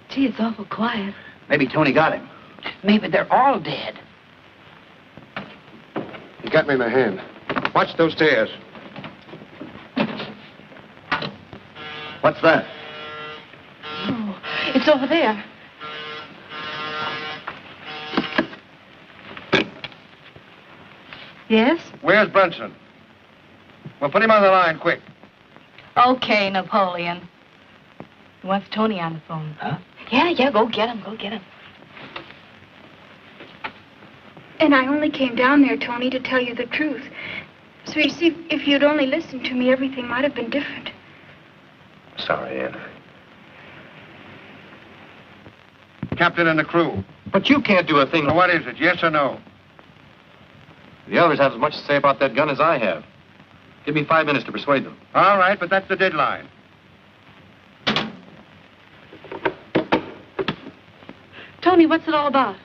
Gee, it's awful quiet. Maybe Tony got him. Maybe they're all dead. He got me in the hand. Watch those stairs. What's that? Oh, it's over there. Yes? Where's Brunson? Well, put him on the line, quick. Okay, Napoleon. He wants Tony on the phone. Huh? Yeah, go get him. And I only came down there, Tony, to tell you the truth. So you see, if you'd only listened to me, everything might have been different. Sorry, Ann. Captain and the crew. But you can't do a thing. Now, what is it, yes or no? The others have as much to say about that gun as I have. Give me 5 minutes to persuade them. All right, but that's the deadline. Tony, what's it all about?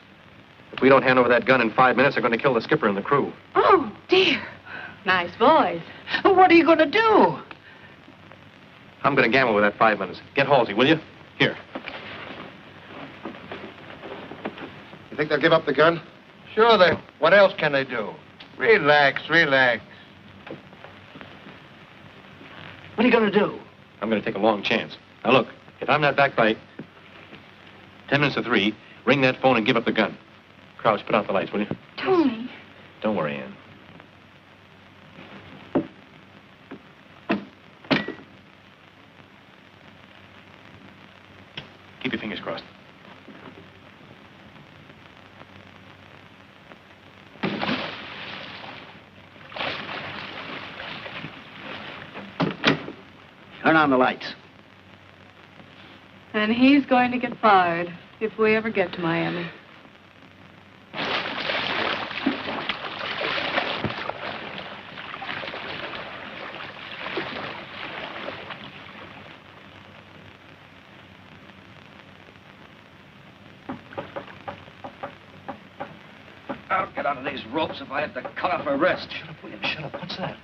If we don't hand over that gun in 5 minutes, they're going to kill the skipper and the crew. Oh, dear. Nice boys. What are you going to do? I'm going to gamble with that 5 minutes. Get Halsey, will you? Here. You think they'll give up the gun? Sure they... What else can they do? Relax. What are you going to do? I'm going to take a long chance. Now, look, if I'm not back by 10 minutes to 3, ring that phone and give up the gun. Crouch, put out the lights, will you? Tony. Don't worry, Ann. Keep your fingers crossed. Turn on the lights. And he's going to get fired if we ever get to Miami. I'll get out of these ropes if I have to cut off her wrist. Shut up, William. Shut up. What's that?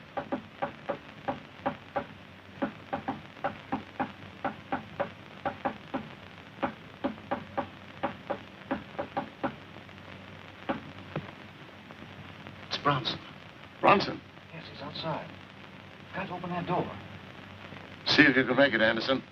It's Bronson. Bronson. outside. Got to open that door. See if you can make it, Anderson.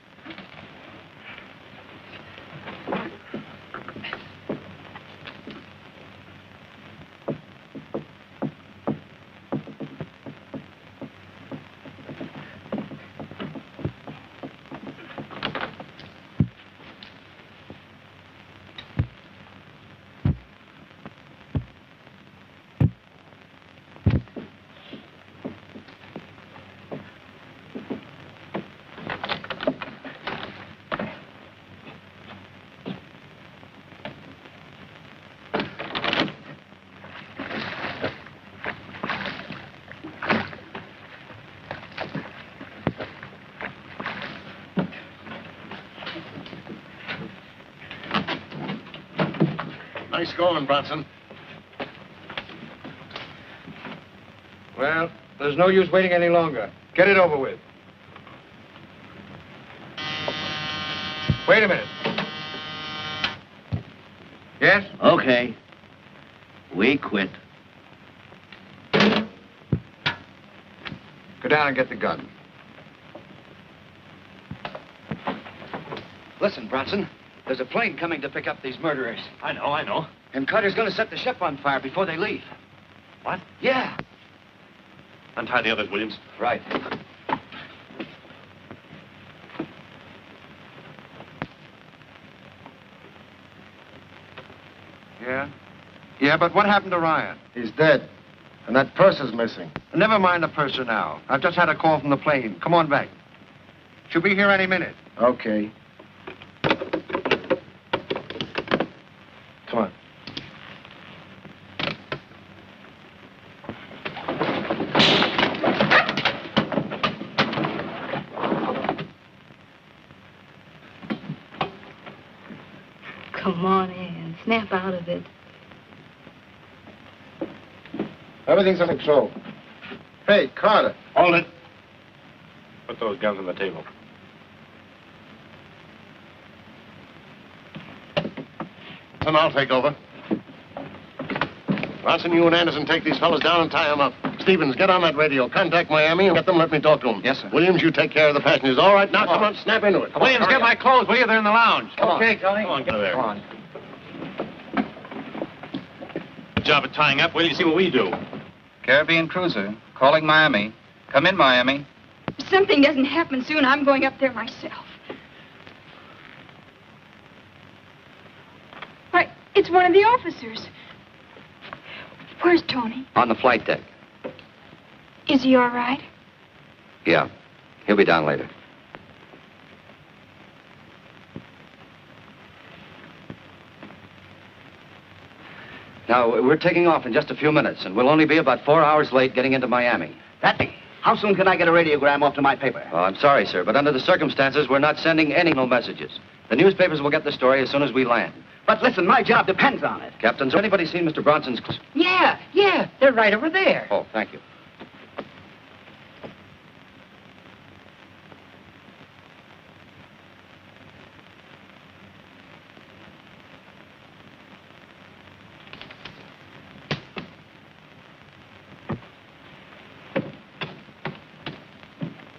Nice going, Bronson. Well, there's no use waiting any longer. Get it over with. Wait a minute. Yes? Okay. We quit. Go down and get the gun. Listen, Bronson. There's a plane coming to pick up these murderers. I know. And Carter's going to set the ship on fire before they leave. What? Yeah. Untie the others, Williams. Right. Yeah? Yeah, but what happened to Ryan? He's dead. And that purse is missing. Never mind the purser now. I've just had a call from the plane. Come on back. She'll be here any minute. Okay. Come on. Come on, Ann. Snap out of it. Everything's under control. Hey, Carter. Hold it. Put those guns on the table. And I'll take over. Bronson, you and Anderson take these fellas down and tie them up. Stevens, get on that radio. Contact Miami and get them. Let me talk to them. Yes, sir. Williams, you take care of the passengers. All right, now come on, snap into it. Williams, get my clothes, will you? They're in the lounge. Okay, Tony. Come on, get there. Come on. Good job of tying up. Wait till you see what we do. Caribbean cruiser, calling Miami. Come in, Miami. If something doesn't happen soon, I'm going up there myself. Why, it's one of the officers. Where's Tony? On the flight deck. Is he all right? Yeah. He'll be down later. Now, we're taking off in just a few minutes, and we'll only be about 4 hours late getting into Miami. How soon can I get a radiogram off to my paper? Oh, I'm sorry, sir, but under the circumstances, we're not sending any messages. The newspapers will get the story as soon as we land. But listen, my job depends on it. Captain, has anybody seen Mr. Bronson's... Yeah. They're right over there. Oh, thank you.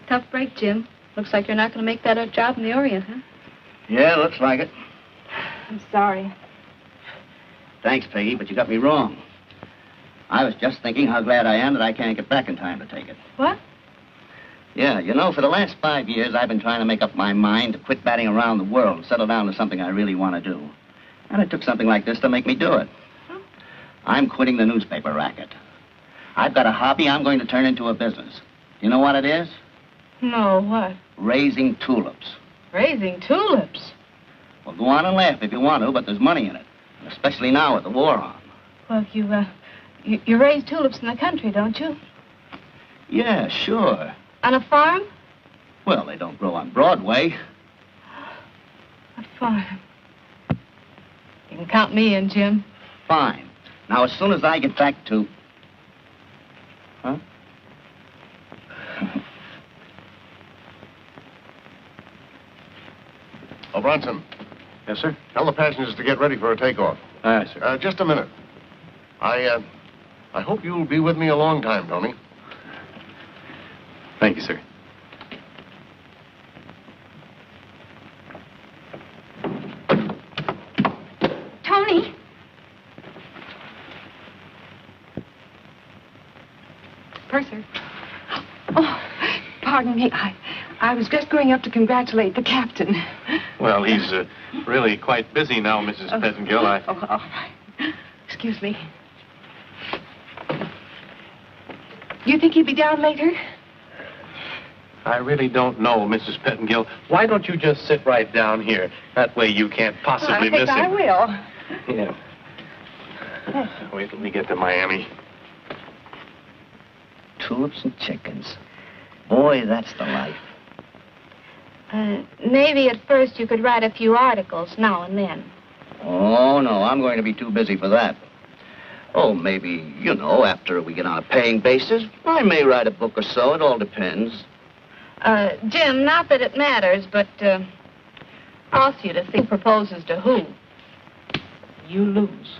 Tough break, Jim. Looks like you're not going to make that job in the Orient, huh? Yeah, looks like it. I'm sorry. Thanks, Peggy, but you got me wrong. I was just thinking how glad I am that I can't get back in time to take it. What? Yeah, you know, for the last 5 years, I've been trying to make up my mind to quit batting around the world and settle down to something I really want to do. And it took something like this to make me do it. Huh? I'm quitting the newspaper racket. I've got a hobby I'm going to turn into a business. You know what it is? No, what? Raising tulips. Raising tulips. Well, go on and laugh if you want to, but there's money in it. Especially now with the war on. Well, you raise tulips in the country, don't you? Yeah, sure. On a farm? Well, they don't grow on Broadway. A farm. You can count me in, Jim. Fine. Now, as soon as I get back to... Huh? Oh, Bronson, Yes, sir? tell the passengers to get ready for a takeoff. Aye, sir. Just a minute. I hope you'll be with me a long time, Tony. Thank you, sir. Tony. Purser. Oh, pardon me. I was just going up to congratulate the captain. Well, he's really quite busy now, Mrs. Pettingill. All right. Excuse me. You think he'll be down later? I really don't know, Mrs. Pettingill. Why don't you just sit right down here? That way you can't possibly miss him. I will. Yeah. Wait till we get to Miami. Tulips and chickens. Boy, that's the life. Maybe at first you could write a few articles now and then. Oh, no, I'm going to be too busy for that. Oh, maybe, after we get on a paying basis, I may write a book or so. It all depends. Jim, not that it matters, but ask you to see proposes to who? You lose.